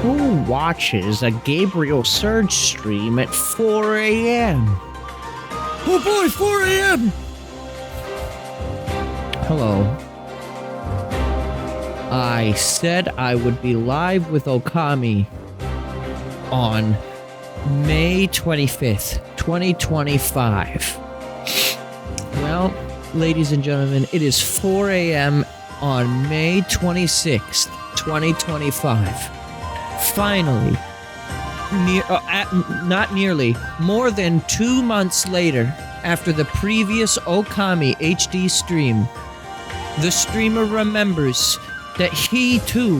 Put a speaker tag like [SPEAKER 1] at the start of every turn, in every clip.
[SPEAKER 1] Who watches a Gabriel Surge stream at 4 a.m.? Oh boy, 4 a.m. Hello. I said I would be live with Ōkami on May 25th, 2025. Well, ladies and gentlemen, it is 4 a.m. on May 26th, 2025. Finally, not nearly, more than 2 months later, after the previous Ōkami HD stream, the streamer remembers that he too,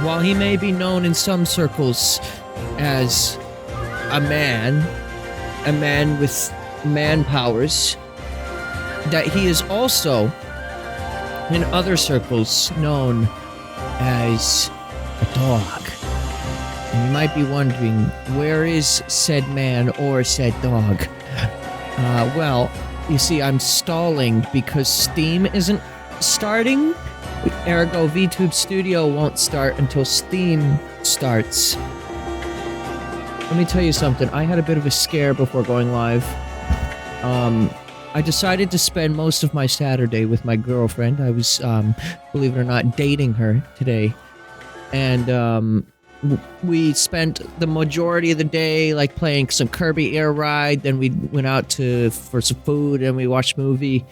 [SPEAKER 1] while he may be known in some circles as a man with man powers, that he is also, in other circles, known as a dog. And you might be wondering, where is said man or said dog? Well, you see, I'm stalling because Steam isn't starting. Ergo, VTube Studio won't start until Steam starts. Let me tell you something. I had a bit of a scare before going live. I decided to spend most of my Saturday with my girlfriend. I was, believe it or not, dating her today. And, we spent the majority of the day, like, playing some Kirby Air Ride. Then we went out for some food and we watched a movie.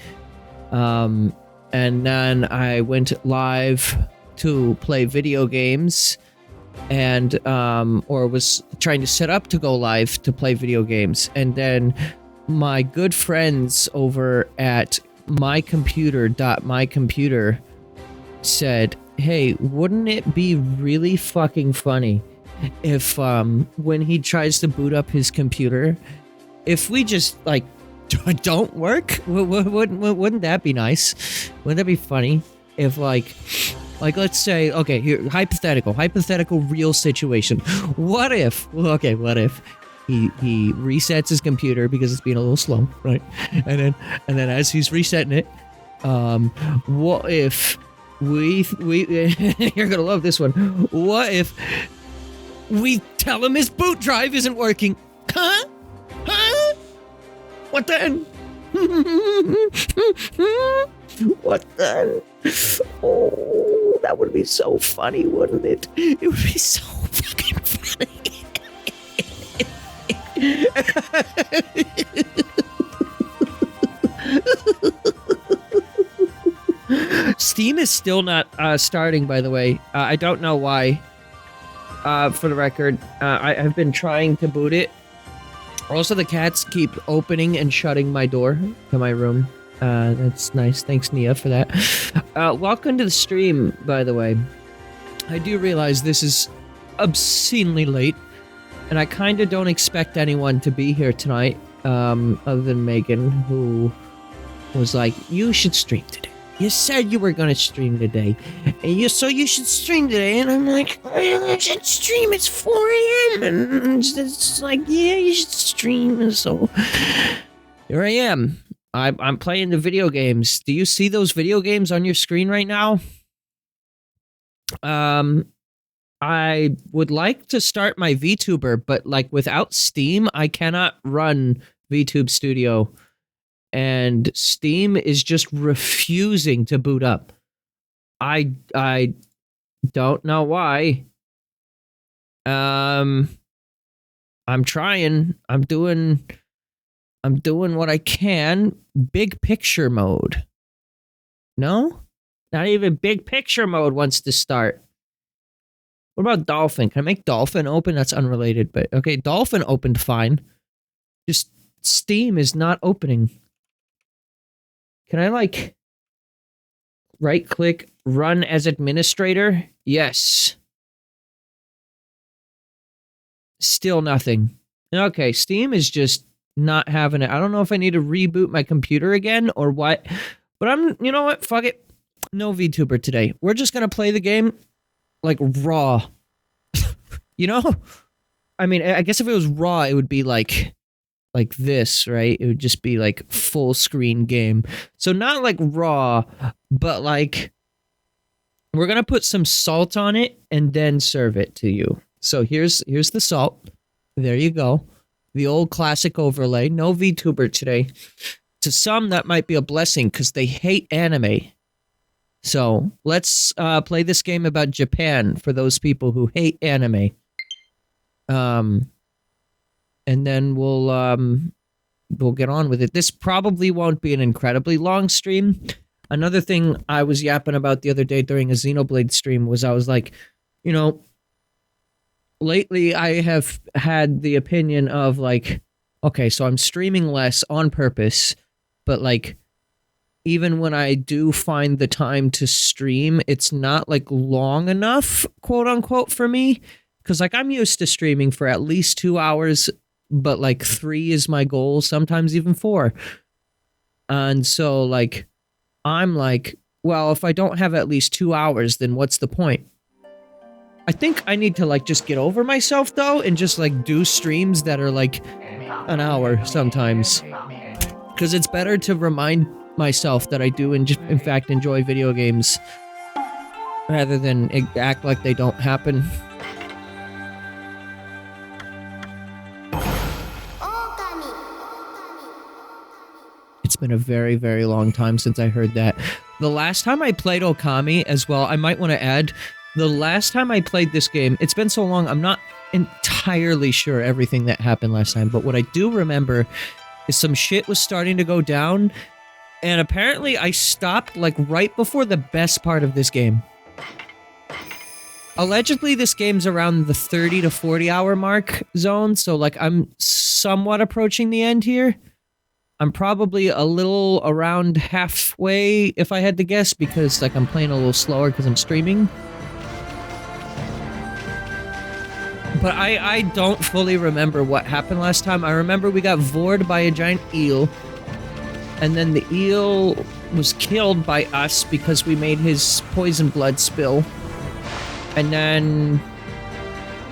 [SPEAKER 1] And then I went live to play video games. And, or was trying to set up to go live to play video games. And then my good friends over at mycomputer said, hey, wouldn't it be really fucking funny if, when he tries to boot up his computer, if we just, like, don't work? Wouldn't that be nice? Wouldn't that be funny if, like, let's say, okay, here, hypothetical real situation. What if he resets his computer because it's being a little slow, right? And then as he's resetting it, what if we you're gonna love this one. What if we tell him his boot drive isn't working? Huh? What then? What then? Oh, that would be so funny, wouldn't it? It would be so fucking funny. Steam is still not starting, by the way. I don't know why. For the record, I've been trying to boot it. Also, the cats keep opening and shutting my door to my room. That's nice. Thanks, Nia, for that. Welcome to the stream, by the way. I do realize this is obscenely late, and I kind of don't expect anyone to be here tonight, other than Megan, who was like, you should stream today. You said you were going to stream today, and so you should stream today, and I'm like, I should stream, it's 4 a.m., and it's like, yeah, you should stream, and so here I am. I'm playing the video games. Do you see those video games on your screen right now? I would like to start my VTuber, but like without Steam, I cannot run VTube Studio. And Steam is just refusing to boot up. I don't know why. I'm trying. I'm doing what I can. Big picture mode. No? Not even big picture mode wants to start. What about Dolphin? Can I make Dolphin open? That's unrelated, but okay, Dolphin opened fine. Just Steam is not opening. Can I, like, right-click, run as administrator? Yes. Still nothing. Okay, Steam is just not having it. I don't know if I need to reboot my computer again or what, but you know what? Fuck it. No VTuber today. We're just gonna play the game, like, raw. You know? I mean, I guess if it was raw, it would be like this, right? It would just be like full screen game. So not like raw, but like We're gonna put some salt on it and then serve it to you. So here's the salt. There you go. The old classic overlay. No VTuber today. To some, that might be a blessing because they hate anime. So let's play this game about Japan for those people who hate anime. And then we'll get on with it. This probably won't be an incredibly long stream. Another thing I was yapping about the other day during a Xenoblade stream was I was like, you know, lately I have had the opinion of like, okay, so I'm streaming less on purpose, but like, even when I do find the time to stream, it's not like long enough, quote unquote, for me. Because like I'm used to streaming for at least 2 hours, but like 3 is my goal, sometimes even 4. And so like, I'm like, well, if I don't have at least 2 hours, then what's the point? I think I need to like just get over myself though and just like do streams that are like an hour sometimes. Because it's better to remind myself that I do in fact enjoy video games rather than act like they don't happen.
[SPEAKER 2] Ōkami.
[SPEAKER 1] It's been a very, very long time since I heard that. The last time I played Ōkami as well, I might want to add, the last time I played this game, it's been so long, I'm not entirely sure everything that happened last time, but what I do remember is some shit was starting to go down, and apparently I stopped like right before the best part of this game. Allegedly, this game's around the 30 to 40 hour mark zone, so like I'm somewhat approaching the end here. I'm probably a little around halfway if I had to guess, because like I'm playing a little slower because I'm streaming. But I don't fully remember what happened last time. I remember we got vored by a giant eel, and then the eel was killed by us because we made his poison blood spill. And then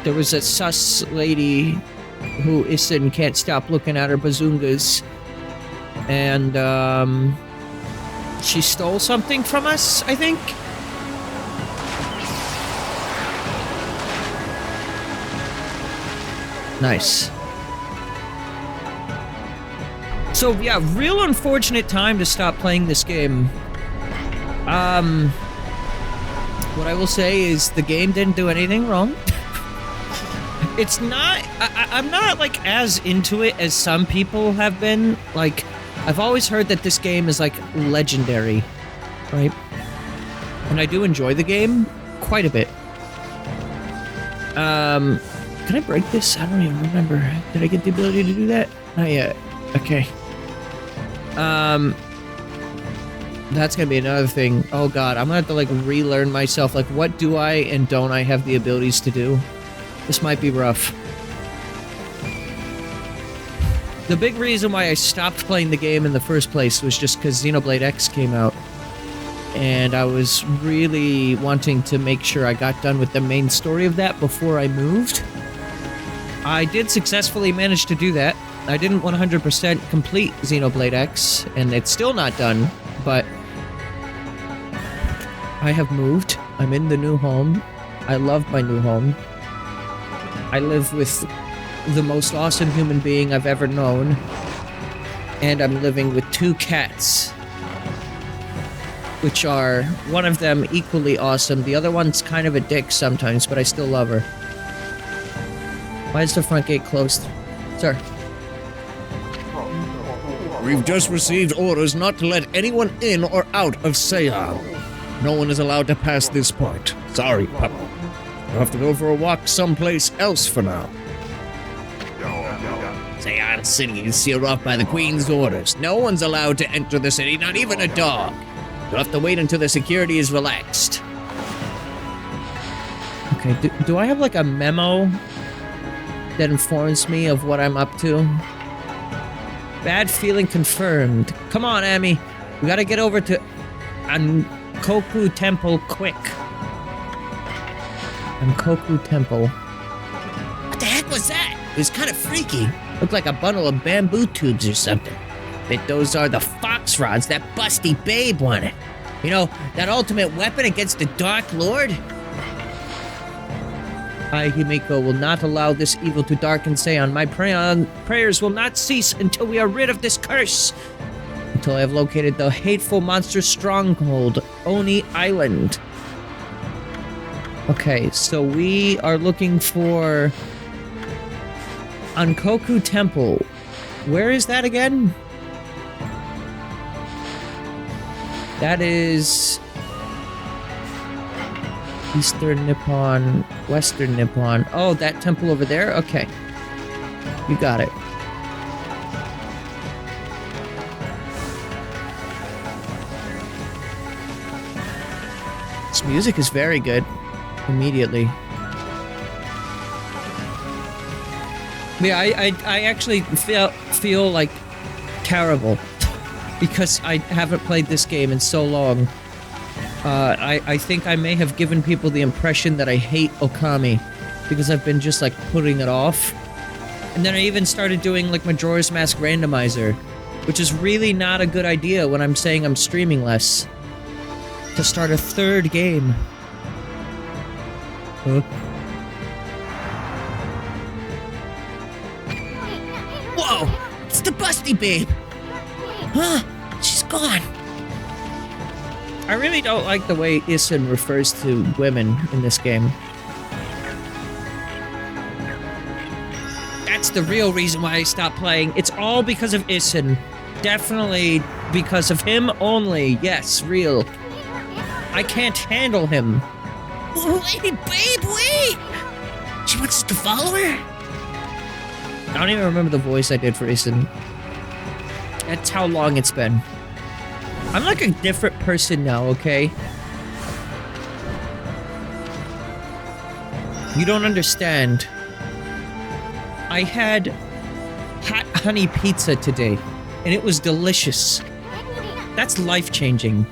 [SPEAKER 1] there was a sus lady who Isin can't stop looking at her bazungas, and she stole something from us, I think. Nice. So yeah, real unfortunate time to stop playing this game. What I will say is the game didn't do anything wrong. It's not, I'm not like as into it as some people have been. Like, I've always heard that this game is like legendary, right? And I do enjoy the game quite a bit. Can I break this? I don't even remember. Did I get the ability to do that? Not yet. Okay. That's gonna be another thing. Oh god, I'm gonna have to like relearn myself. Like, what do I and don't I have the abilities to do? This might be rough. The big reason why I stopped playing the game in the first place was just because Xenoblade X came out. And I was really wanting to make sure I got done with the main story of that before I moved. I did successfully manage to do that. I didn't 100% complete Xenoblade X, and it's still not done, but I have moved. I'm in the new home. I love my new home. I live with the most awesome human being I've ever known, and I'm living with 2 cats, which are, one of them equally awesome. The other one's kind of a dick sometimes, but I still love her. Why is the front gate closed? Sir.
[SPEAKER 3] We've just received orders not to let anyone in or out of Seiyang. No one is allowed to pass this point. Sorry, Papa. You'll have to go for a walk someplace else for now. Seiyang City is sealed off by the Queen's orders. No one's allowed to enter the city, not even a dog. You'll have to wait until the security is relaxed.
[SPEAKER 1] Okay, do I have like a memo that informs me of what I'm up to? Bad feeling confirmed. Come on, Amy. We gotta get over to Ankoku Temple quick. Ankoku Temple.
[SPEAKER 3] What the heck was that? It was kind of freaky. Looked like a bundle of bamboo tubes or something. Bet those are the fox rods that busty babe wanted.
[SPEAKER 1] You know, that ultimate weapon against the Dark Lord? I, Himiko, will not allow this evil to darken Seion. My prayers will not cease until we are rid of this curse. Until I have located the hateful monster stronghold, Oni Island. Okay, so we are looking for Ankoku Temple. Where is that again? That is Eastern Nippon, Western Nippon. Oh, that temple over there? Okay. You got it. This music is very good. Immediately. Yeah, I actually feel like terrible because I haven't played this game in so long. I think I may have given people the impression that I hate Ōkami because I've been just like putting it off. And then I even started doing like Majora's Mask Randomizer, which is really not a good idea when I'm saying I'm streaming less. To start a third game. Huh? Whoa! It's the busty babe! Huh? She's gone! I really don't like the way Issen refers to women in this game. That's the real reason why I stopped playing. It's all because of Issen. Definitely because of him only. Yes, real. I can't handle him. Wait, babe, wait! She wants us to follow her? I don't even remember the voice I did for Issen. That's how long it's been. I'm like a different person now, okay? You don't understand. I had hot honey pizza today, and it was delicious. That's life-changing.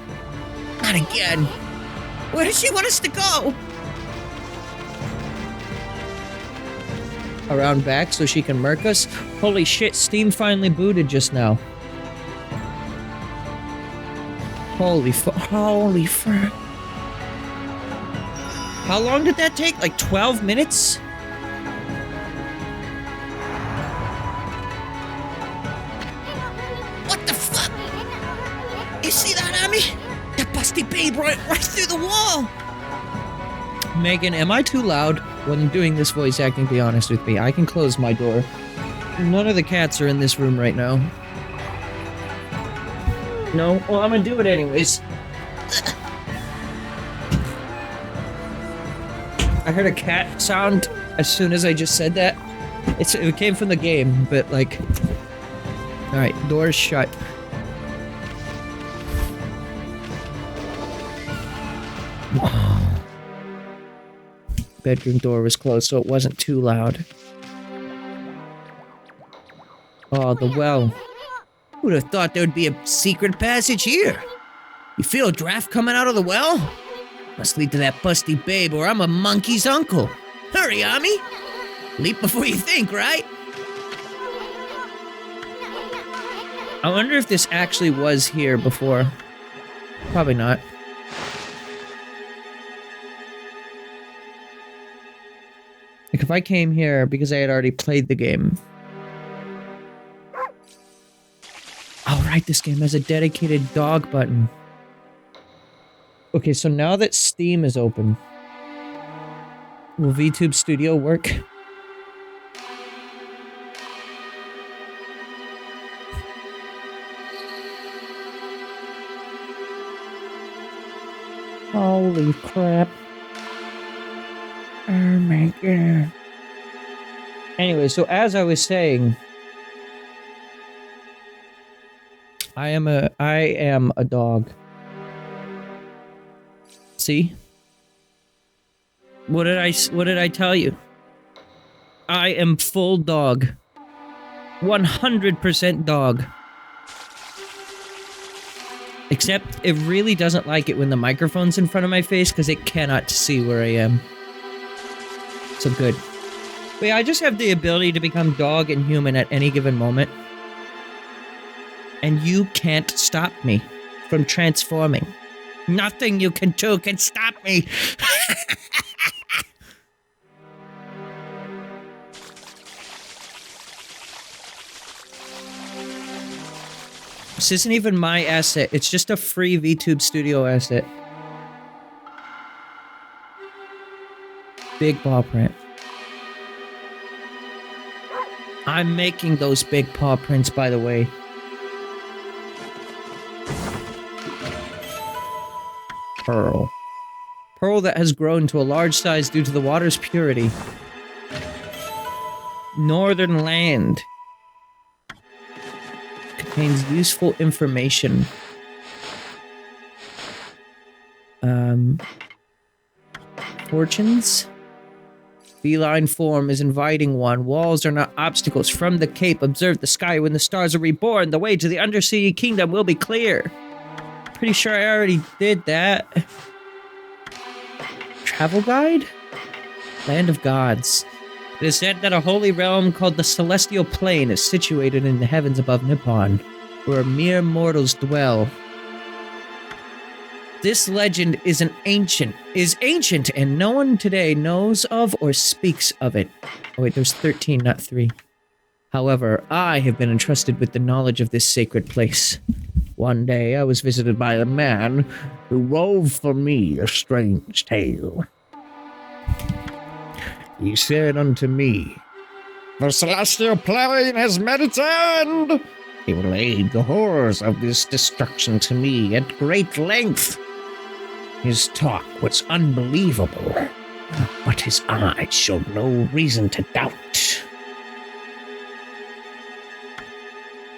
[SPEAKER 1] Not again. Where does she want us to go? Around back so she can murk us? Holy shit, Steam finally booted just now. Holy fuck. How long did that take? Like 12 minutes? What the fuck? You see that, Ami? That busty babe right through the wall! Megan, am I too loud when I'm doing this voice acting? Be honest with me. I can close my door. None of the cats are in this room right now. No? Well, I'm gonna do it anyways. I heard a cat sound as soon as I just said that. It came from the game, but like... Alright, door's shut. Bedroom door was closed, so it wasn't too loud. Oh, the well. Who'd have thought there would be a secret passage here? You feel a draft coming out of the well? Must lead to that busty babe, or I'm a monkey's uncle. Hurry, Ami! Leap before you think, right? I wonder if this actually was here before. Probably not. Like, if I came here because I had already played the game... Oh, right, this game has a dedicated dog button. Okay, so now that Steam is open, will VTube Studio work? Holy crap. Oh my god. Anyway, so as I was saying... I am a dog. See? What did I tell you? I am full dog. 100% dog. Except it really doesn't like it when the microphone's in front of my face because it cannot see where I am. So good. But yeah, I just have the ability to become dog and human at any given moment. And you can't stop me from transforming. Nothing you can do can stop me. This isn't even my asset. It's just a free VTube Studio asset. Big paw print. I'm making those big paw prints, by the way. Pearl. Pearl that has grown to a large size due to the water's purity. Northern land. Contains useful information. Fortunes? Feline form is inviting one. Walls are not obstacles. From the cape, observe the sky. When the stars are reborn, the way to the undersea kingdom will be clear. Pretty sure I already did that. Travel guide? Land of gods. It is said that a holy realm called the Celestial Plain is situated in the heavens above Nippon, where mere mortals dwell. This legend is ancient, and no one today knows of or speaks of it. Oh wait, there's 13, not 3. However, I have been entrusted with the knowledge of this sacred place. One day I was visited by a man who wove for me a strange tale. He said unto me, "The Celestial Plain has met its end. He relayed the horrors of this destruction to me at great length. His talk was unbelievable, but his eyes showed no reason to doubt.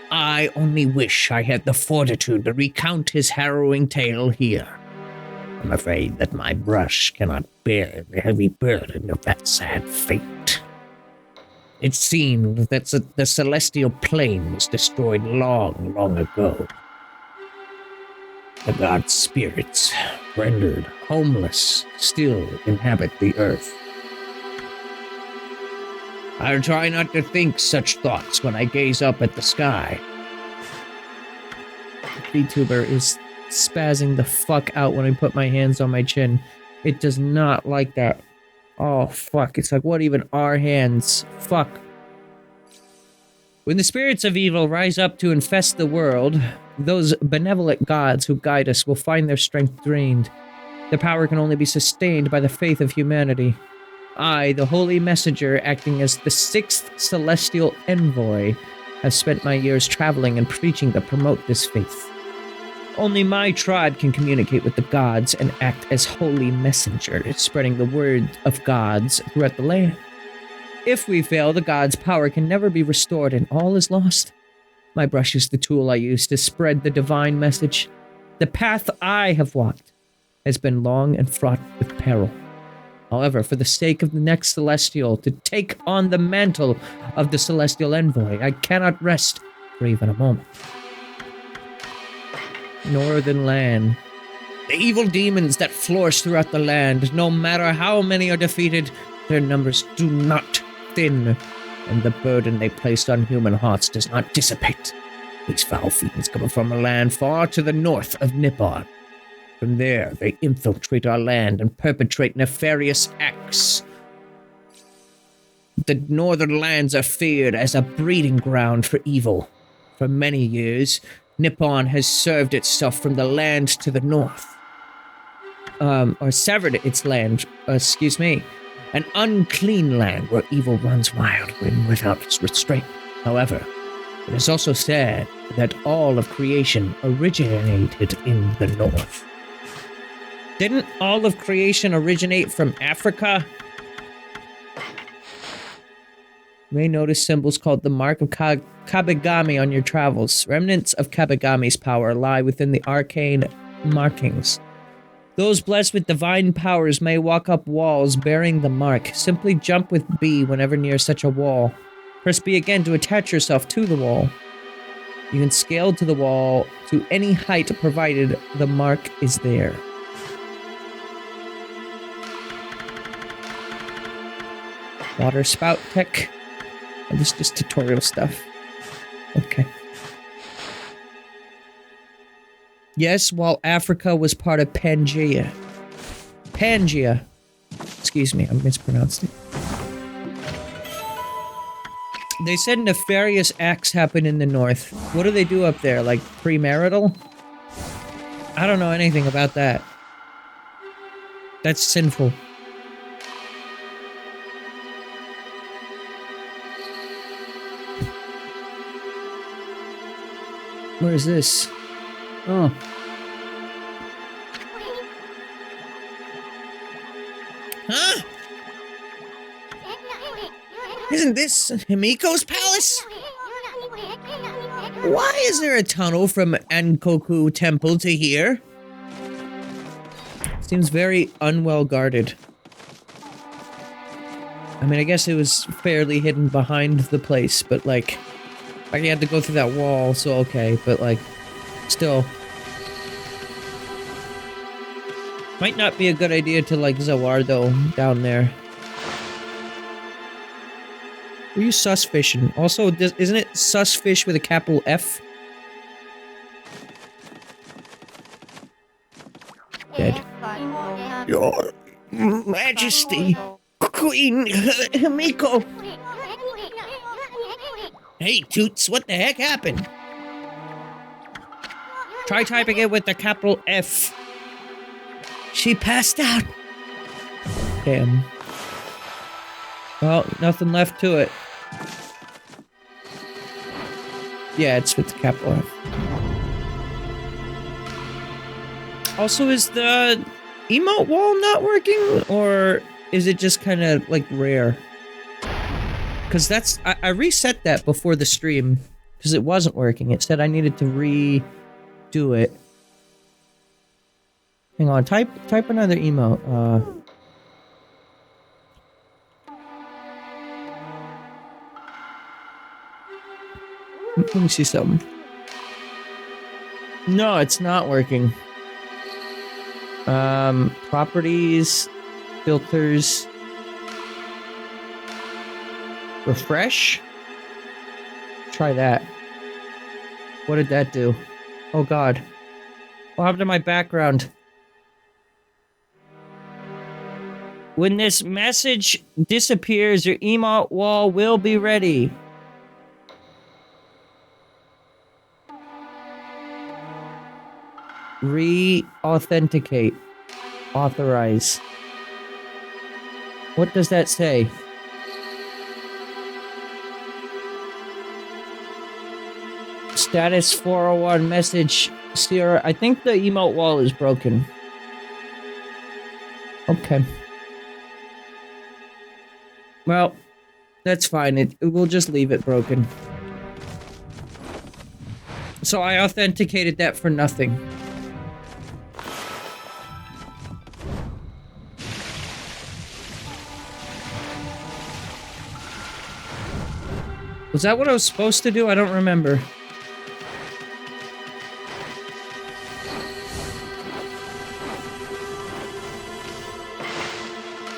[SPEAKER 1] I only wish I had the fortitude to recount his harrowing tale here. I'm afraid that my brush cannot bear the heavy burden of that sad fate. It seemed that the Celestial Plain was destroyed long, long ago. The god's spirits, rendered homeless, still inhabit the earth. I try not to think such thoughts when I gaze up at the sky." The VTuber is spazzing the fuck out when I put my hands on my chin. It does not like that. Oh, fuck. It's like, what even are hands? Fuck. When the spirits of evil rise up to infest the world, those benevolent gods who guide us will find their strength drained. Their power can only be sustained by the faith of humanity. I, the holy messenger, acting as the 6th celestial envoy, have spent my years traveling and preaching to promote this faith. Only my tribe can communicate with the gods and act as holy messengers, spreading the word of gods throughout the land. If we fail, the gods' power can never be restored and all is lost. My brush is the tool I use to spread the divine message. The path I have walked has been long and fraught with peril. However, for the sake of the next Celestial to take on the mantle of the Celestial Envoy, I cannot rest for even a moment. Northern land. The evil demons that flourish throughout the land, no matter how many are defeated, their numbers do not thin, and the burden they placed on human hearts does not dissipate. These foul fiends come from a land far to the north of Nippon. From there, they infiltrate our land and perpetrate nefarious acts. The northern lands are feared as a breeding ground for evil. For many years, Nippon has served itself from the land to the north. Or severed its land, an unclean land where evil runs wild and without restraint. However, it is also said that all of creation originated in the north. Didn't all of creation originate from Africa? You may notice symbols called the Mark of Kabigami on your travels. Remnants of Kabigami's power lie within the arcane markings. Those blessed with divine powers may walk up walls bearing the mark. Simply jump with B whenever near such a wall. Press B again to attach yourself to the wall. You can scale to the wall to any height provided the mark is there. Water spout tech. Oh, this is just tutorial stuff. Okay. Yes, while Africa was part of Pangaea. Pangaea. Excuse me, I mispronounced it. They said nefarious acts happen in the north. What do they do up there? Like premarital? I don't know anything about that. That's sinful. Where is this? Oh. Huh? Isn't this Himiko's palace? Why is there a tunnel from Ankoku Temple to here? Seems very unwell guarded. I mean, I guess it was fairly hidden behind the place, but like you had to go through that wall, so okay, but like, still. Might not be a good idea to like Zawardo down there. Were you sus fishing? Also, isn't it sus fish with a capital F? Dead. Your Majesty, Queen Himiko. Hey, Toots, what the heck happened? Try typing it with the capital F. She passed out. Damn. Well, nothing left to it. Yeah, it's with the capital F. Also, is the emote wall not working? Or is it just kind of, like, rare? Because that's... I reset that before the stream. Because it wasn't working. It said I needed to redo it. Hang on, type another emote. Let me see something. No, it's not working. Properties, filters, refresh. Try that. What did that do? Oh god. What happened to my background? When this message disappears, your emote wall will be ready. Re-authenticate. Authorize. What does that say? Status 401 message. Sierra. I think the emote wall is broken. Okay. Well, that's fine. We'll just leave it broken. So I authenticated that for nothing. Was that what I was supposed to do? I don't remember.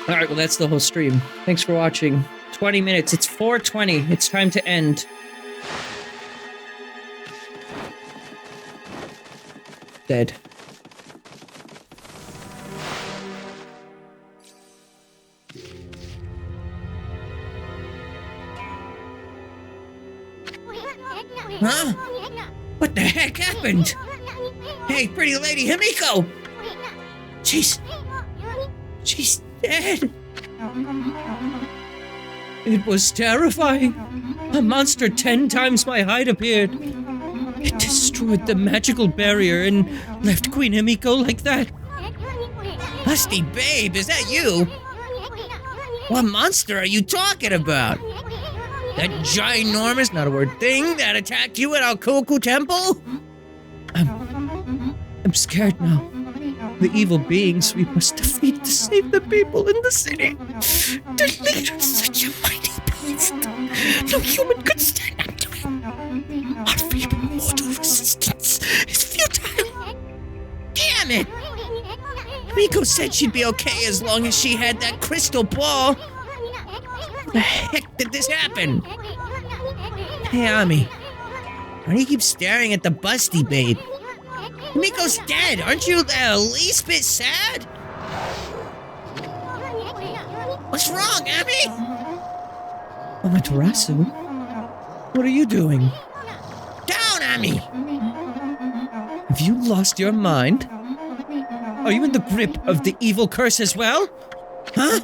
[SPEAKER 1] Alright, well that's the whole stream. Thanks for watching. 20 minutes. It's 4:20. It's time to end. Dead. Huh? What the heck happened? Hey, pretty lady Himiko! She's dead. It was terrifying. A monster 10 times my height appeared. It destroyed the magical barrier and left Queen Himiko like that. Lusty babe, is that you? What monster are you talking about? That ginormous, not a word, thing that attacked you at Ankoku Temple? I'm scared now. The evil beings we must defeat to save the people in the city. The leader is such a mighty beast. No human could stand up to him. Our feeble mortal resistance is futile. Damn it! Miko said she'd be okay as long as she had that crystal ball. How the heck did this happen? Hey, Ami. Why do you keep staring at the busty babe? Miko's dead. Aren't you the least bit sad? What's wrong, Ami? Amaterasu? What are you doing? Down, Ami! Have you lost your mind? Are you in the grip of the evil curse as well? Huh?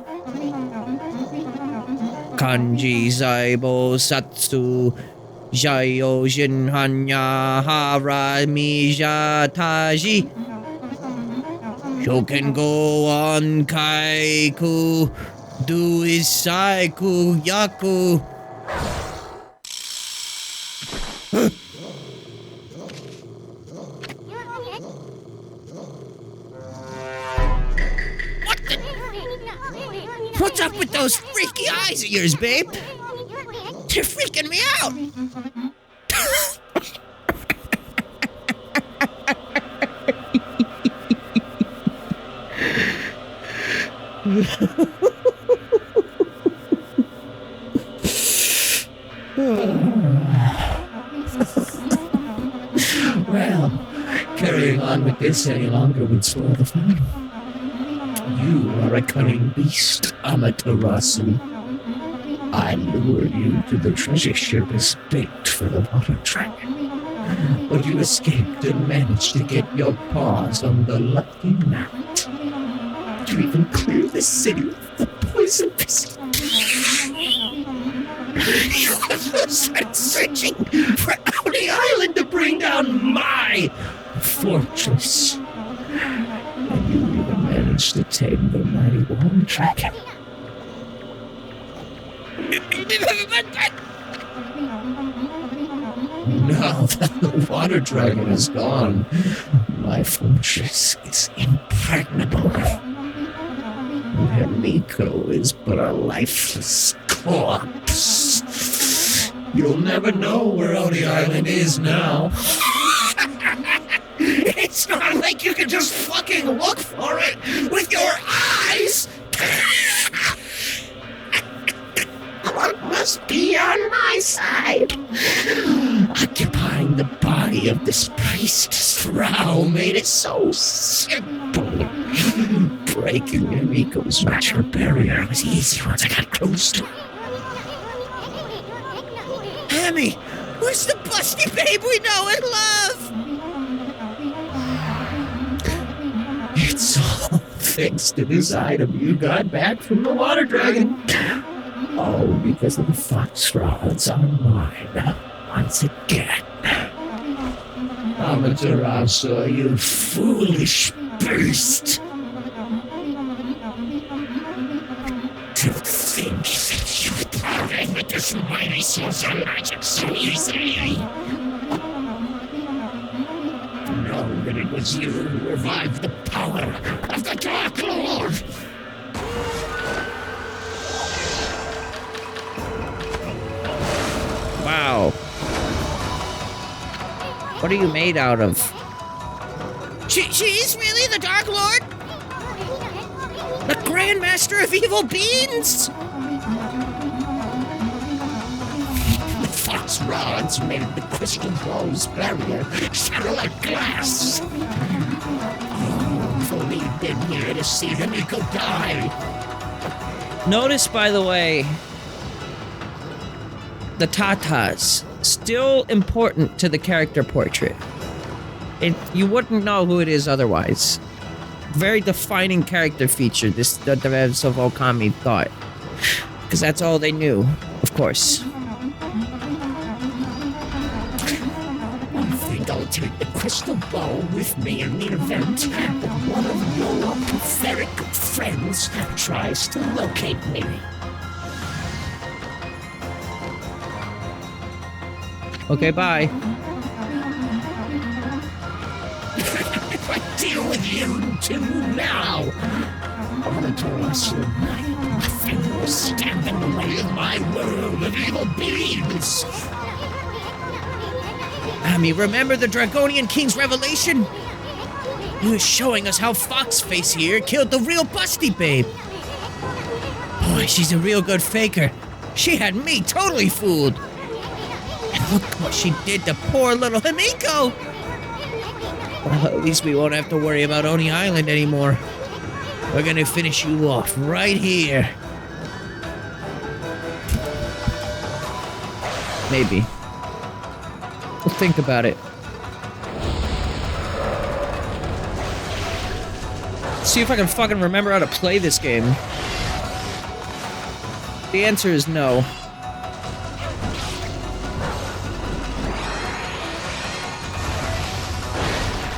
[SPEAKER 1] Kanji Zaibo Satsu Jayo Jin Hanya Hara Mija Taji Shoken go on Kaiku Do is Saiku Yaku. What's up with those freaky eyes of yours, babe? They're freaking me out.
[SPEAKER 2] Well, carrying on with this any longer would spoil the fun. You are a cunning beast, Amaterasu. I lured you to the treasure ship as bait for the water dragon. But you escaped and managed to get your paws on the lucky gnat. You even cleared the city of the poison pistol. You have been searching for Audi Island to bring down my fortress. And you even managed to tame the mighty water dragon. Now that the water dragon is gone, my fortress is impregnable. And Miko is but a lifeless corpse. You'll never know where Audi Island is now. It's not like you can just fucking look for it with your eyes! Luck must be on my side. Occupying the body of this priestess Rao made it so simple. Breaking Miko's mature barrier was easy once I got close to her.
[SPEAKER 1] Ami, where's the busty babe we know and love?
[SPEAKER 2] It's all thanks to this item you got back from the water dragon. All because of the fox rods on mine once again. Amaterasu, you foolish beast! To think that you parted with this mighty source of magic so easily! Know that it was you who revived the power of the Dark Lord!
[SPEAKER 1] Wow. What are you made out of? She's really the Dark Lord? The Grand Master of Evil Beings?
[SPEAKER 2] The fox rods made the crystal ball's barrier shatter like glass. Oh, if only you'd been here to see the Miko die.
[SPEAKER 1] Notice, by the way, the tatas, still important to the character portrait. You wouldn't know who it is otherwise. Very defining character feature, the devs of Ōkami thought. Because that's all they knew, of course.
[SPEAKER 2] I think I'll take the crystal ball with me in the event that one of your pathetic friends tries to locate me.
[SPEAKER 1] Okay, bye.
[SPEAKER 2] I deal with you two now. Amaterasu, nothing will stand in the way of my world of evil beings.
[SPEAKER 1] Ami, remember the Dragonian King's revelation? He was showing us how Foxface here killed the real Busty Babe. Boy, she's a real good faker. She had me totally fooled. And look what she did to poor little Himiko. Well, at least we won't have to worry about Oni Island anymore. We're gonna finish you off right here. Maybe. We'll think about it. See if I can fucking remember how to play this game. The answer is no.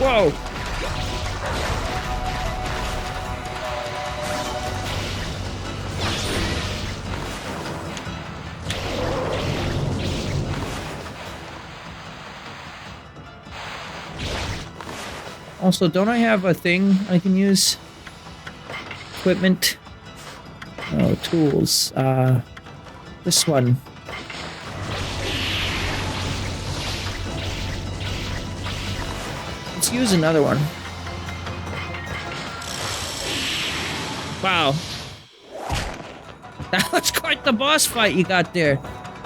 [SPEAKER 1] Whoa! Also, don't I have a thing I can use? Equipment? Oh, tools. This one. Let's use another one. Wow. That was quite the boss fight you got there.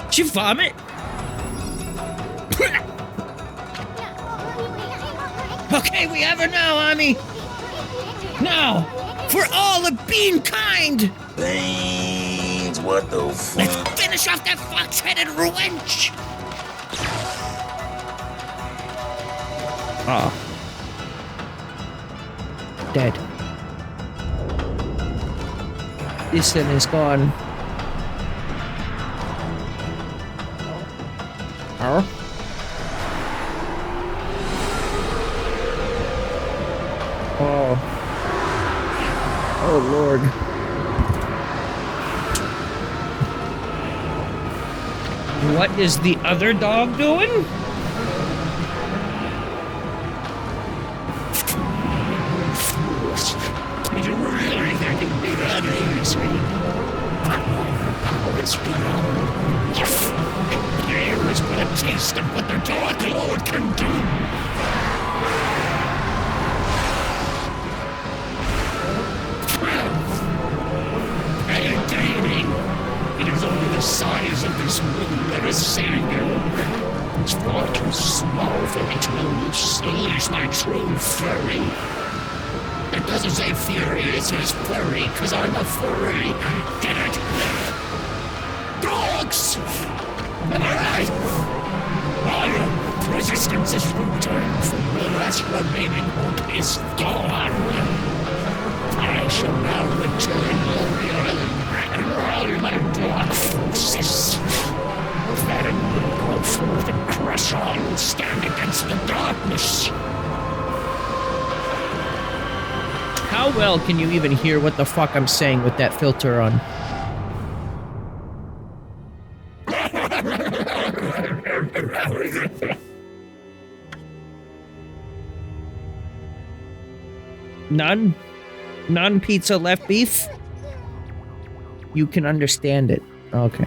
[SPEAKER 1] Did you vomit? Okay, we have her now, Ami. Now, for all the bean kind.
[SPEAKER 2] Beans, what the fuck?
[SPEAKER 1] Let's finish off that fox-headed wench. Ah. Dead. This thing is gone. Oh. Oh. Oh, Lord. What is the other dog doing?
[SPEAKER 2] Did you really think it'd be that easy? It's beyond. Here is but a taste of what the Dark Lord can do. It is only the size of this moon that is saving you. It's far too small for me to unleash my true fury. It doesn't say fury, it says furry, because I'm a furry. Get it? Dogs! Am I right? My resistance is returned from the last remaining hope is gone. I shall now return Glory Island and rally my dark forces. That it will go forth and crush on and stand against the darkness.
[SPEAKER 1] How well can you even hear what the fuck I'm saying with that filter on? None? None pizza left beef? You can understand it. Okay.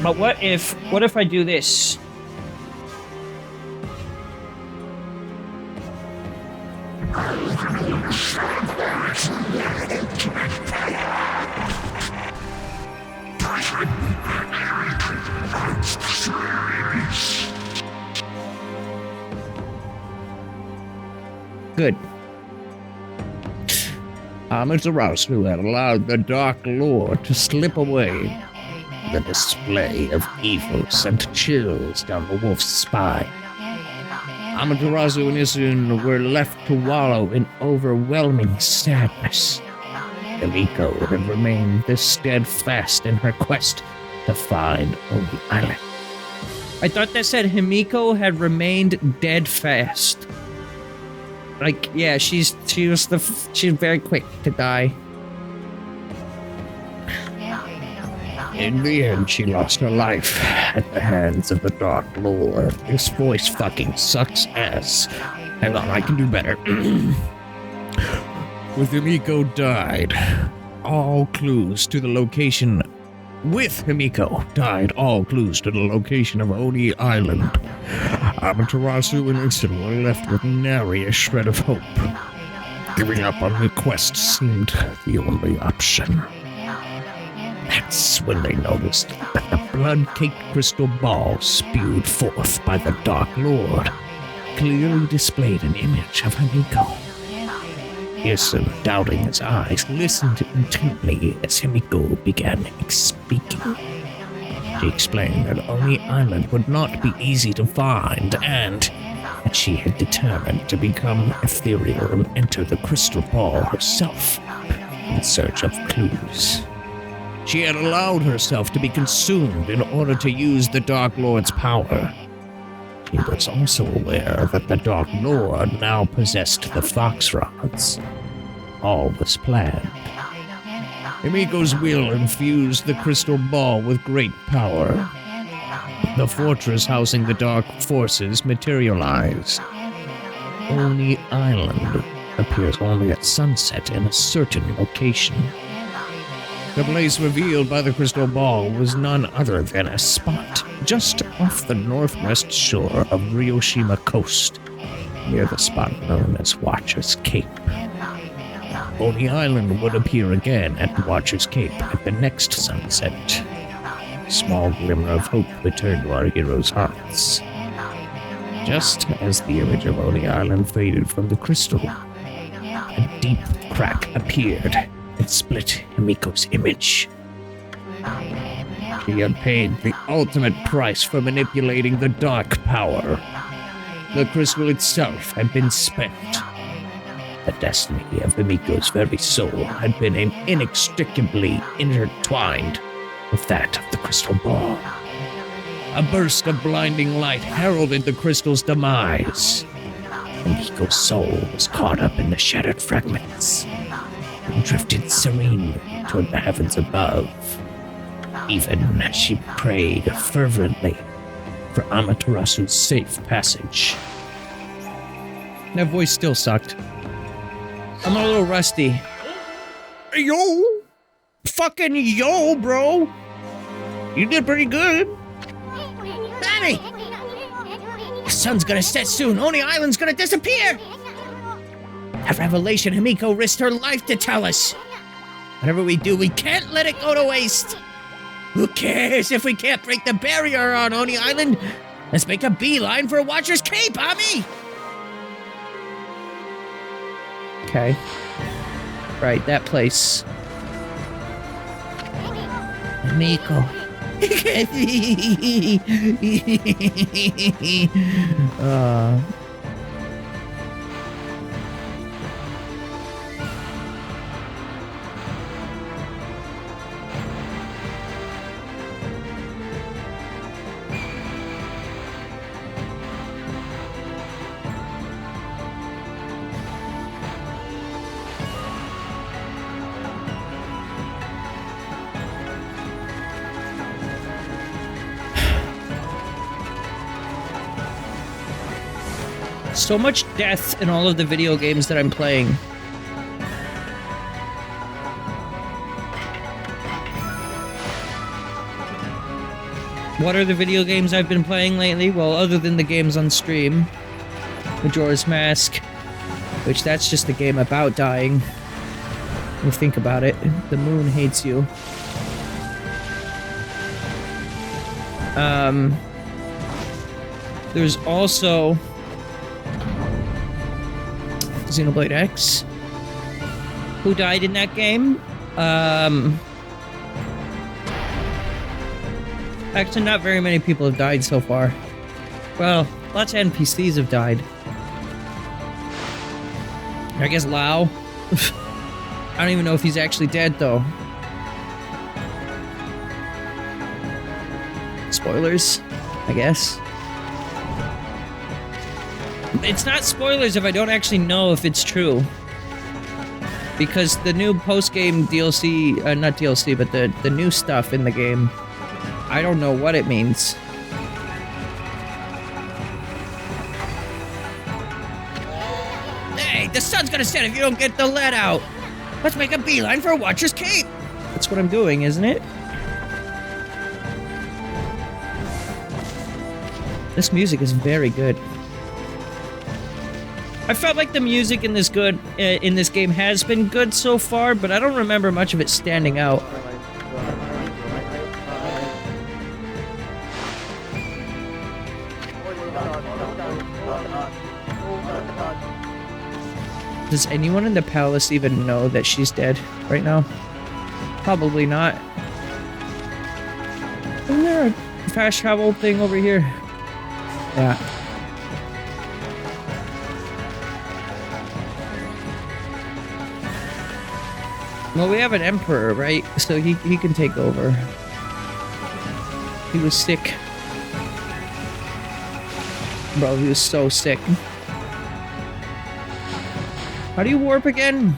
[SPEAKER 1] But what if I do this? Good.
[SPEAKER 3] Amaterasu had allowed the Dark Lord to slip away. The display of evil sent chills down the wolf's spine. Amaterasu and Isun were left to wallow in overwhelming sadness. Himiko had remained steadfast in her quest to find Oni Island.
[SPEAKER 1] I thought that said Himiko had remained dead fast. Like, yeah, she's very quick to die.
[SPEAKER 3] In the end, she lost her life at the hands of the Dark Lord. This voice fucking sucks ass. Hang on, I can do better. With Himiko died, all clues to the location. With Himiko died all clues to the location of Oni Island. Amaterasu and Isun were left with nary a shred of hope. Giving up on the quest seemed the only option. That's when they noticed that the blood-caked crystal ball spewed forth by the Dark Lord clearly displayed an image of Himiko. Pearson, doubting his eyes, listened intently as Himiko began speaking. She explained that Oni Island would not be easy to find and that she had determined to become ethereal and enter the crystal ball herself in search of clues. She had allowed herself to be consumed in order to use the Dark Lord's power. She was also aware that the Dark Lord now possessed the Fox Rods. All was planned. Himiko's will infused the crystal ball with great power. The fortress housing the dark forces materialized. Oni Island appears only at sunset in a certain location. The place revealed by the crystal ball was none other than a spot just off the northwest shore of Ryoshima Coast, near the spot known as Watcher's Cape. Oni Island would appear again at Watcher's Cape at the next sunset. A small glimmer of hope returned to our heroes' hearts. Just as the image of Oni Island faded from the crystal, a deep crack appeared and split Himiko's image. She had paid the ultimate price for manipulating the dark power. The crystal itself had been spent. The destiny of Himiko's very soul had been inextricably intertwined with that of the crystal ball. A burst of blinding light heralded the crystal's demise. Himiko's soul was caught up in the shattered fragments and drifted serenely toward the heavens above, even as she prayed fervently for Amaterasu's safe passage.
[SPEAKER 1] That voice still sucked. I'm a little rusty.
[SPEAKER 3] Yo! Fucking yo, bro! You did pretty good.
[SPEAKER 1] Danny! The sun's gonna set soon. Oni Island's gonna disappear! That revelation Himiko risked her life to tell us. Whatever we do, we can't let it go to waste. Who cares if we can't break the barrier on Oni Island? Let's make a beeline for Watcher's Cape, Ami! Okay. Right, that place. Himiko. So much death in all of the video games that I'm playing. What are the video games I've been playing lately? Well, other than the games on stream. Majora's Mask. Which, that's just a game about dying. When you think about it. The moon hates you. There's also Xenoblade X, who died in that game. Actually, not very many people have died so far. Well, lots of NPCs have died. I guess Lao. I don't even know if he's actually dead, though. Spoilers, I guess. It's not spoilers if I don't actually know if it's true. Because the new post-game DLC, not DLC, but the new stuff in the game, I don't know what it means. Hey, the sun's gonna set if you don't get the lead out. Let's make a beeline for Watcher's Cape. That's what I'm doing, isn't it? This music is very good. I felt like the music in this game has been good so far, but I don't remember much of it standing out. Does anyone in the palace even know that she's dead right now? Probably not. Isn't there a fast travel thing over here? Yeah. Well, we have an emperor, right? So he can take over. He was sick. Bro, he was so sick. How do you warp again?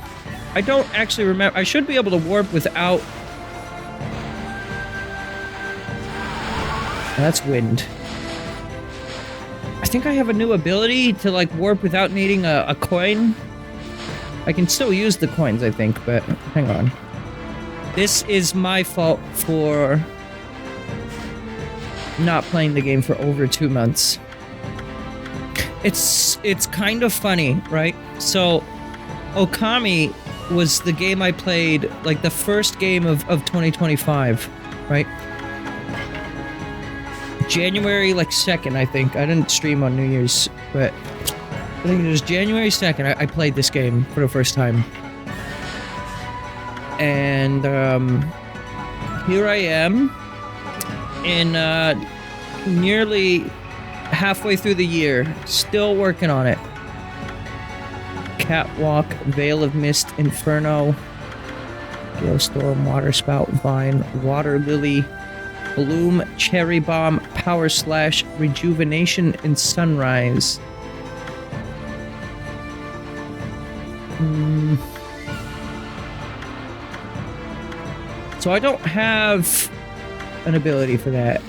[SPEAKER 1] I don't actually remember. I should be able to warp without... That's wind. I think I have a new ability to, like, warp without needing a coin. I can still use the coins, I think, but hang on. This is my fault for not playing the game for over 2 months. It's kind of funny, right? So, Ōkami was the game I played, like the first game of 2025, right? January, like, 2nd, I think. I didn't stream on New Year's, but I think it was January 2nd I played this game for the first time. And, here I am in, nearly halfway through the year, still working on it. Catwalk, Veil of Mist, Inferno, Gale-Storm, Waterspout, Vine, Water Lily, Bloom, Cherry Bomb, Power Slash, Rejuvenation, and Sunrise. So I don't have an ability for that.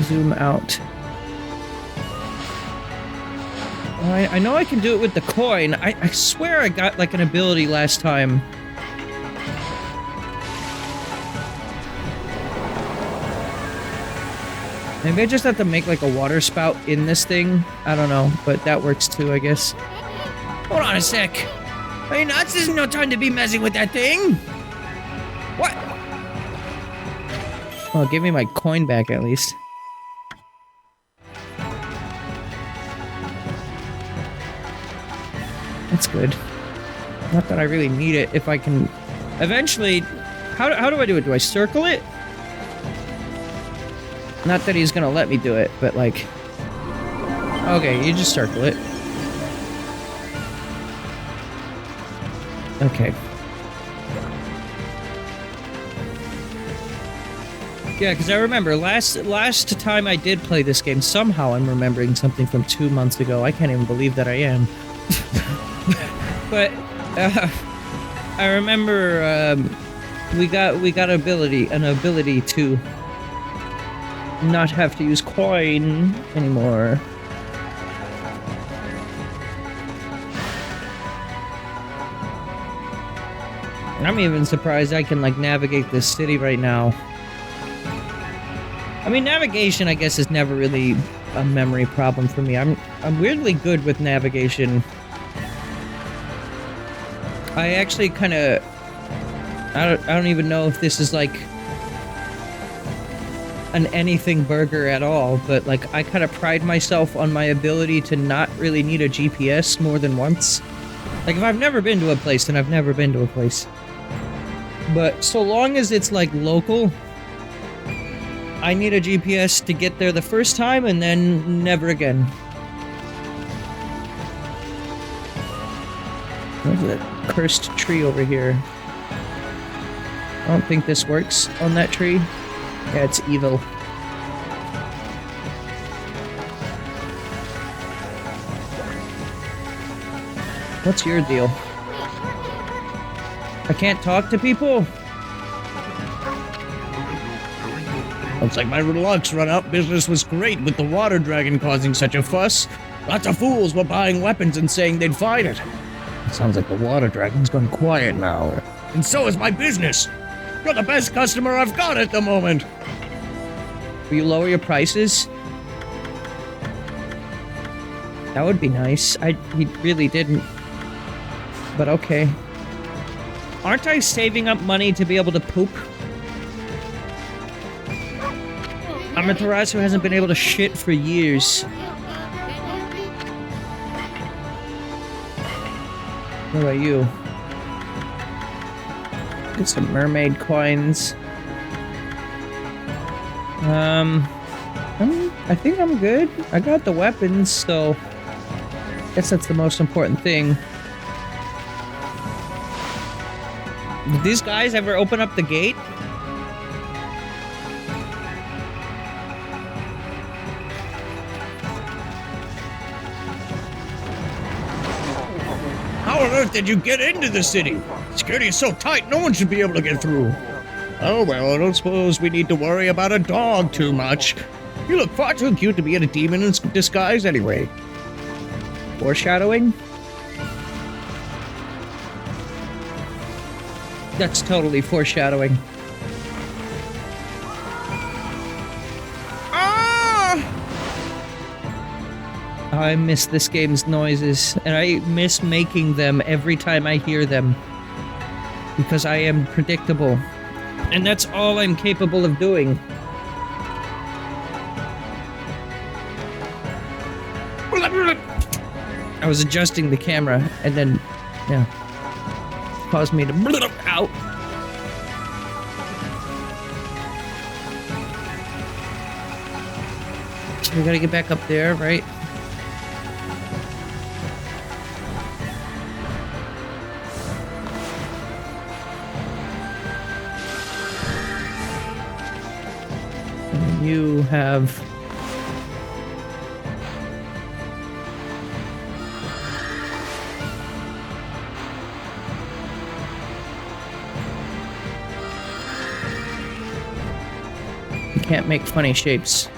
[SPEAKER 1] Zoom out. I know I can do it with the coin. I swear I got like an ability last time. Maybe I just have to make like a water spout in this thing. I don't know, but that works too, I guess. Hold on a sec. Are you nuts? This is no time to be messing with that thing. What? Oh, give me my coin back at least. That's good. Not that I really need it. If I can... Eventually... How do I do it? Do I circle it? Not that he's gonna let me do it, but like... Okay, you just circle it. Okay. Yeah, because I remember last time I did play this game, somehow I'm remembering something from 2 months ago. I can't even believe that I am. But I remember we got an ability to not have to use coin anymore. I'm even surprised I can like navigate this city right now. I mean, navigation I guess is never really a memory problem for me. I'm weirdly good with navigation. I actually kind of... I don't even know if this is like an anything burger at all, but like I kind of pride myself on my ability to not really need a GPS more than once. Like if I've never been to a place, then I've never been to a place. But so long as it's like local, I need a GPS to get there the first time and then never again. What's that cursed tree over here? I don't think this works on that tree. Yeah, it's evil. What's your deal? I can't talk to people?
[SPEAKER 3] Looks like my luck's run out. Business was great with the water dragon causing such a fuss. Lots of fools were buying weapons and saying they'd fight it. Sounds like the water dragon's gone quiet now. And so is my business. You're the best customer I've got at the moment.
[SPEAKER 1] Will you lower your prices? That would be nice. He really didn't. But okay. Aren't I saving up money to be able to poop? Amaterasu hasn't been able to shit for years. What about you? Get some mermaid coins. I think I'm good. I got the weapons, so I guess that's the most important thing. Did these guys ever open up the gate?
[SPEAKER 3] How on earth did you get into the city? Security is so tight, no one should be able to get through. Oh well, I don't suppose we need to worry about a dog too much. You look far too cute to be in a demon in disguise anyway.
[SPEAKER 1] Foreshadowing? That's totally foreshadowing.
[SPEAKER 3] Ah!
[SPEAKER 1] I miss this game's noises, and I miss making them every time I hear them. Because I am predictable. And that's all I'm capable of doing. I was adjusting the camera, and then, yeah, caused me to out. So we gotta get back up there, right? And you have... Can't make funny shapes.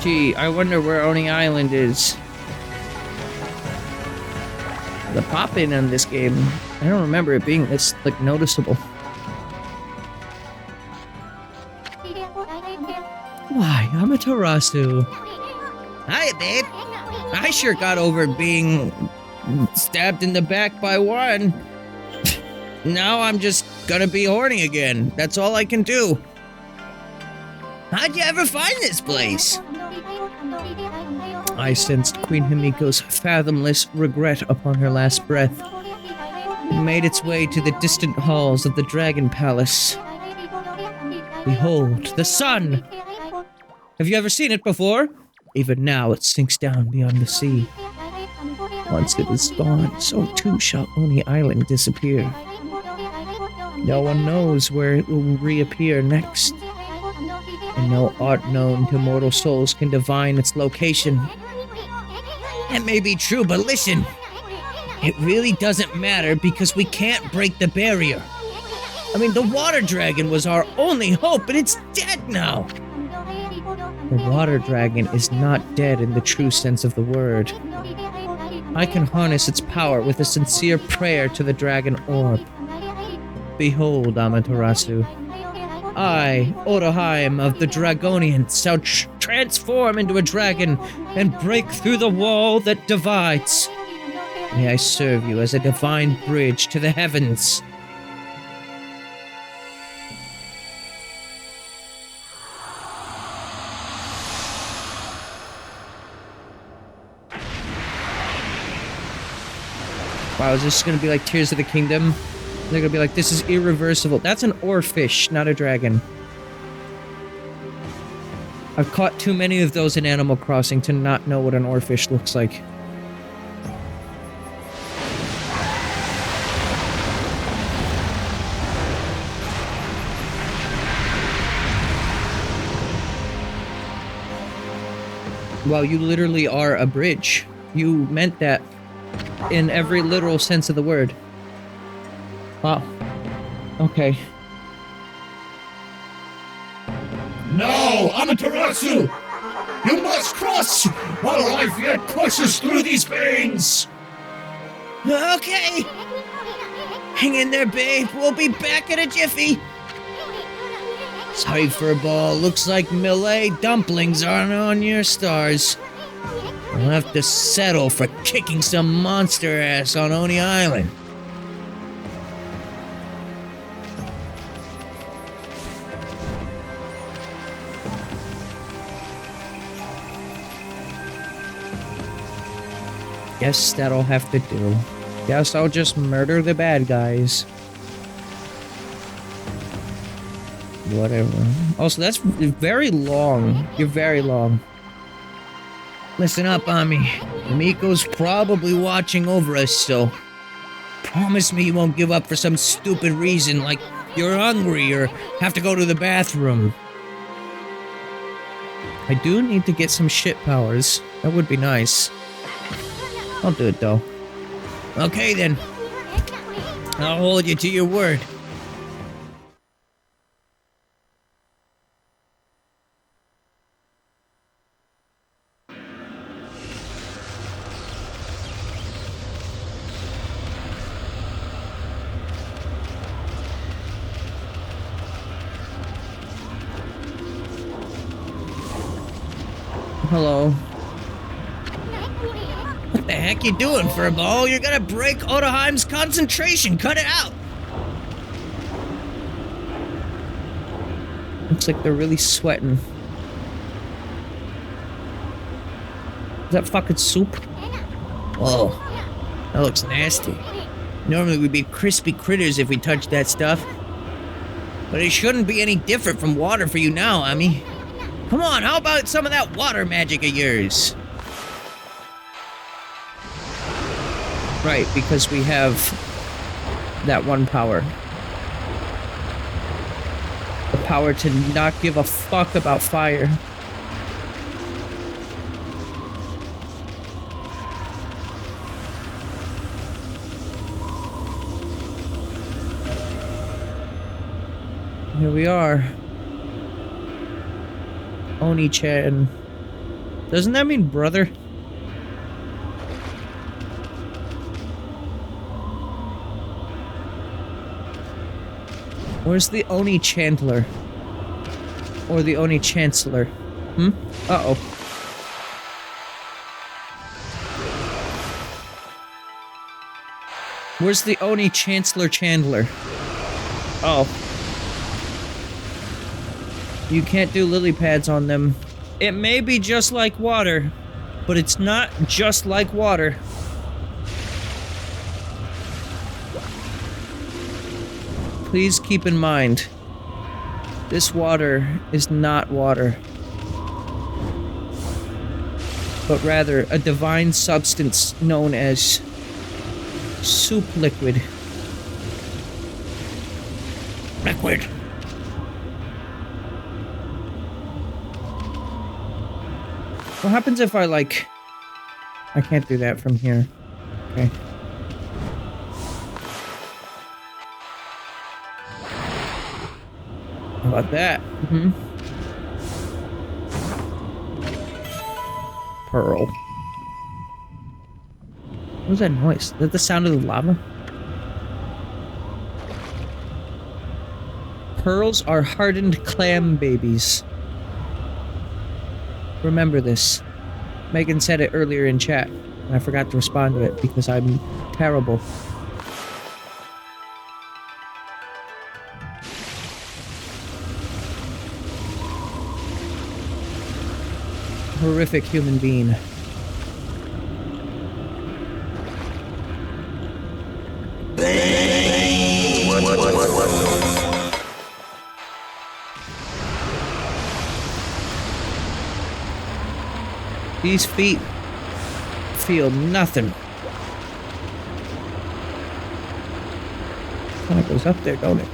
[SPEAKER 1] Gee, I wonder where Oni Island is. The pop-in on this game, I don't remember it being this, like, noticeable. Why, Amaterasu? Hi, babe. I sure got over being stabbed in the back by one. Now I'm just gonna be horny again. That's all I can do. How'd you ever find this place? I sensed Queen Himiko's fathomless regret upon her last breath. It made its way to the distant halls of the Dragon Palace. Behold, the sun! Have you ever seen it before? Even now it sinks down beyond the sea. Once it is gone, so too shall Oni Island disappear. No one knows where it will reappear next, and no art known to mortal souls can divine its location. That may be true, but listen, it really doesn't matter because we can't break the barrier. I mean, the water dragon was our only hope, but it's dead now. The water dragon is not dead in the true sense of the word. I can harness its power with a sincere prayer to the dragon orb. Behold, Amaterasu. I, Otoheim of the Dragonians, shall transform into a dragon and break through the wall that divides. May I serve you as a divine bridge to the heavens. Wow, is this gonna be like Tears of the Kingdom? They're gonna be like, this is irreversible. That's an oarfish, not a dragon. I've caught too many of those in Animal Crossing to not know what an oarfish looks like. Well, you literally are a bridge. You meant that in every literal sense of the word. Wow. Okay.
[SPEAKER 2] No, Amaterasu! You must cross while life yet courses through these veins!
[SPEAKER 1] Okay. Hang in there, babe. We'll be back in a jiffy. Sorry for a ball. Looks like Millet dumplings aren't on your stars.
[SPEAKER 3] I'll have to settle for kicking some monster ass on Oni Island.
[SPEAKER 1] Guess that'll have to do. Guess I'll just murder the bad guys. Whatever. Also, that's very long. You're very long. Listen up, Ami. Miko's probably watching over us, so promise me you won't give up for some stupid reason, like you're hungry or have to go to the bathroom. I do need to get some shit powers. That would be nice. I'll do it, though. Okay, then. I'll hold you to your word. Hello. What the heck you doing, Furball? You're gonna break Odaheim's concentration. Cut it out. Looks like they're really sweating. Is that fucking soup? Whoa. That looks nasty. Normally we'd be crispy critters if we touched that stuff. But it shouldn't be any different from water for you now, Ami. Come on, how about some of that water magic of yours? Right, because we have that one power. The power to not give a fuck about fire. Here we are. Oni-chan. Doesn't that mean brother? Where's the Oni Chandler? Or the Oni Chancellor? Uh-oh. Where's the Oni Chancellor Chandler? Oh. You can't do lily pads on them. It may be just like water, but it's not just like water. Please keep in mind, this water is not water, but rather a divine substance known as soup liquid. Liquid. What happens if I can't do that from here. Okay. How about that? Pearl. What was that noise? Is that the sound of the lava? Pearls are hardened clam babies. Remember this. Megan said it earlier in chat, and I forgot to respond to it because I'm terrible. Horrific human being. These feet feel nothing. Kind of goes up there, don't it?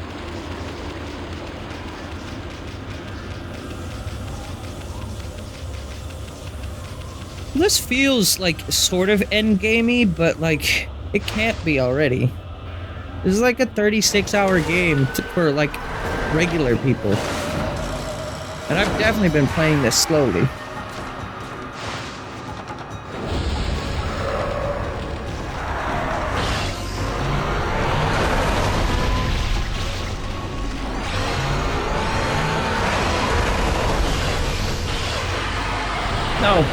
[SPEAKER 1] This feels like sort of endgamey, but like it can't be already. This is like a 36-hour game for like regular people. And I've definitely been playing this slowly. No.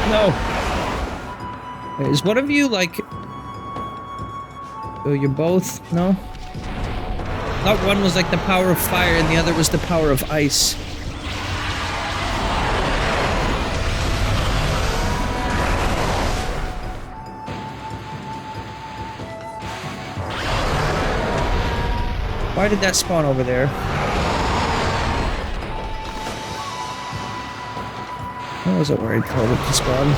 [SPEAKER 1] No. Is one of you like... Oh, you're both? No? I thought one was like the power of fire and the other was the power of ice. Why did that spawn over there? I wasn't worried for it to spawn.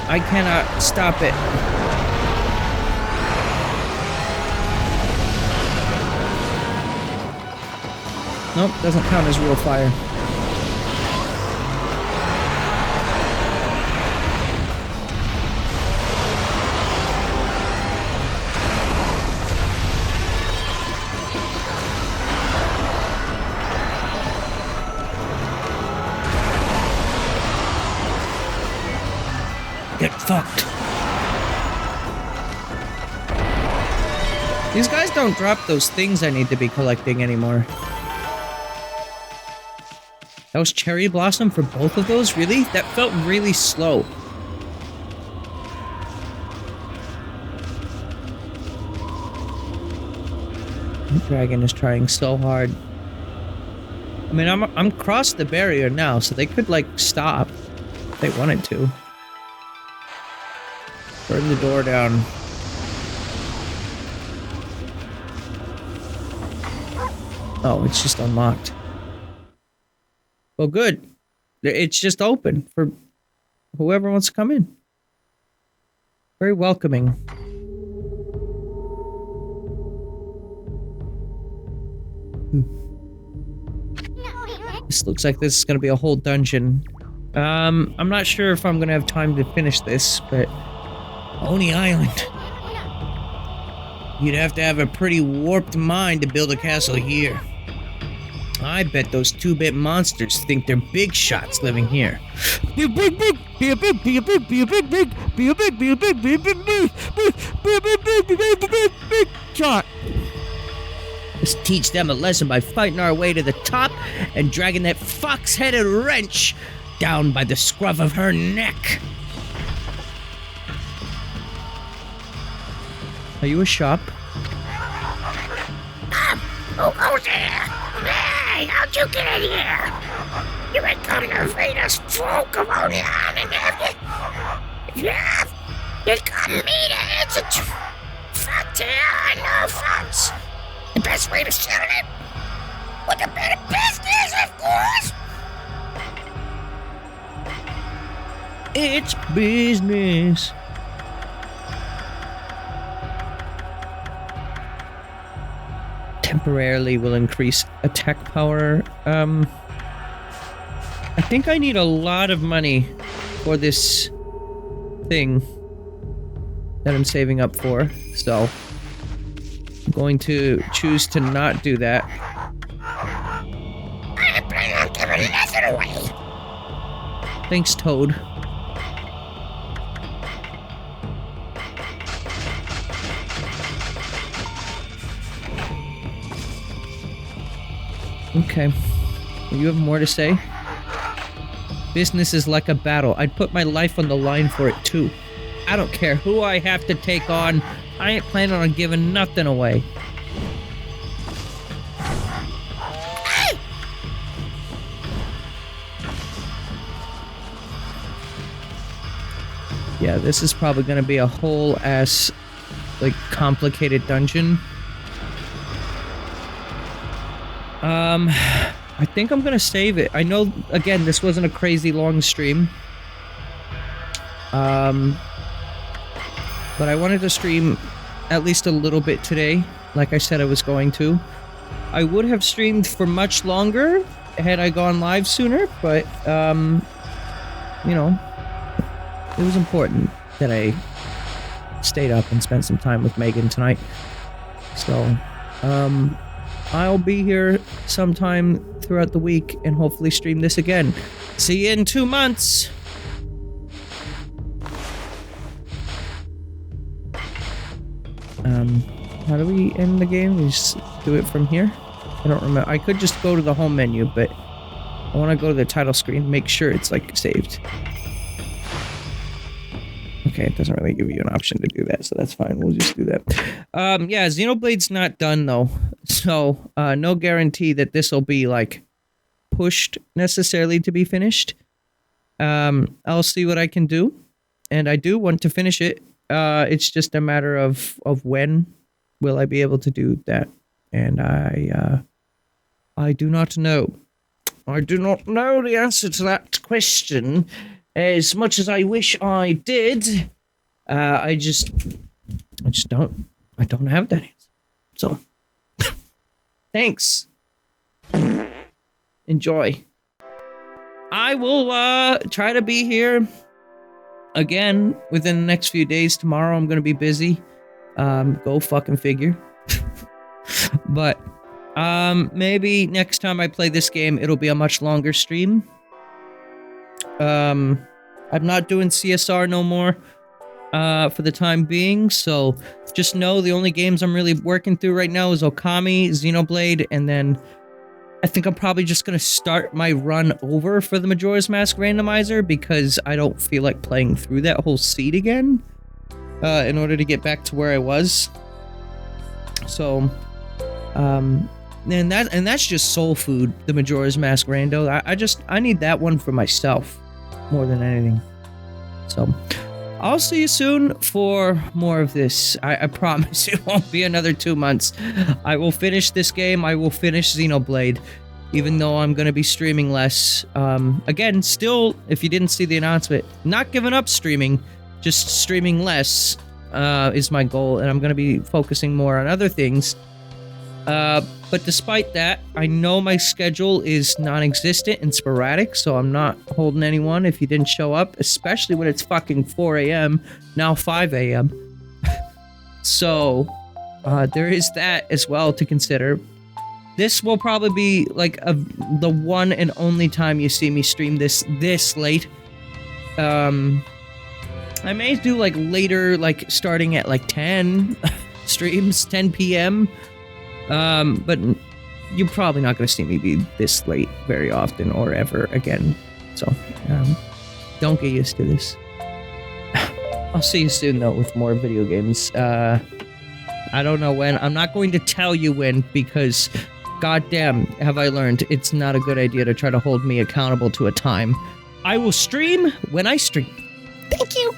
[SPEAKER 1] I cannot stop it. Nope, doesn't count as real fire. Get fucked. These guys don't drop those things I need to be collecting anymore. That was cherry blossom for both of those? Really? That felt really slow. The dragon is trying so hard. I mean, I'm across the barrier now, so they could, like, stop if they wanted to. Burn the door down. Oh, it's just unlocked. Well, good. It's just open for whoever wants to come in. Very welcoming. This looks like this is going to be a whole dungeon. I'm not sure if I'm going to have time to finish this, but... Oni Island. You'd have to have a pretty warped mind to build a castle here. I bet those 2-bit monsters think they're big shots living here. Be a big, big, be a big, be a big, be a big, big, be a big, be a big, be a big, big, be a big, big, be a big, big shot. Let's teach them a lesson by fighting our way to the top and dragging that fox-headed wrench down by the scruff of her neck. Are you a shop?
[SPEAKER 4] Who goes there? Hey, how'd you get in here? You ain't come to feed us folk of Oni Island, have you? If you have, you come meet it. It's a fact here, I know facts. The best way to sell it? With a bit of business, of course.
[SPEAKER 1] It's business. Temporarily will increase attack power. I think I need a lot of money for this thing that I'm saving up for, so I'm going to choose to not do that.
[SPEAKER 4] I plan on giving nothing away.
[SPEAKER 1] Thanks, Toad. Okay. You have more to say? Business is like a battle. I'd put my life on the line for it, too. I don't care who I have to take on. I ain't planning on giving nothing away. Yeah, this is probably gonna be a whole ass, like, complicated dungeon. I think I'm gonna save it. I know, again, this wasn't a crazy long stream. But I wanted to stream at least a little bit today, like I said I was going to. I would have streamed for much longer had I gone live sooner, but, you know, it was important that I stayed up and spent some time with Megan tonight. So, I'll be here sometime throughout the week and hopefully stream this again. See you in 2 months! How do we end the game? We just do it from here? I don't remember. I could just go to the home menu, but I want to go to the title screen, make sure it's, like, saved. Okay, it doesn't really give you an option to do that, so that's fine. We'll just do that. Yeah, Xenoblade's not done, though. So, no guarantee that this will be, like, pushed necessarily to be finished. I'll see what I can do. And I do want to finish it. It's just a matter of when will I be able to do that. And I do not know. I do not know the answer to that question. As much as I wish I did, I just don't. I don't have that answer. So, thanks. Enjoy. I will try to be here again within the next few days. Tomorrow I'm gonna be busy. Go fucking figure. But maybe next time I play this game, it'll be a much longer stream. I'm not doing CSR no more for the time being, so just know the only games I'm really working through right now is Ōkami, Xenoblade, and then I think I'm probably just gonna start my run over for the Majora's Mask randomizer because I don't feel like playing through that whole seed again in order to get back to where I was. So, and that's just soul food, the Majora's Mask rando. I need that one for myself more than anything. So, I'll see you soon for more of this. I promise it won't be another 2 months. I will finish this game. I will finish Xenoblade, even though I'm going to be streaming less. Again, still, if you didn't see the announcement, not giving up streaming, just streaming less is my goal, and I'm going to be focusing more on other things. But despite that, I know my schedule is non-existent and sporadic, so I'm not holding anyone if you didn't show up, especially when it's fucking 4 a.m., now 5 a.m. So, there is that as well to consider. This will probably be, like, the one and only time you see me stream this late. I may do, like, later, like, starting at, like, 10 streams, 10 p.m., but you're probably not going to see me be this late very often or ever again. So, don't get used to this. I'll see you soon, though, with more video games. I don't know when. I'm not going to tell you when because, goddamn, have I learned it's not a good idea to try to hold me accountable to a time. I will stream when I stream.
[SPEAKER 4] Thank you.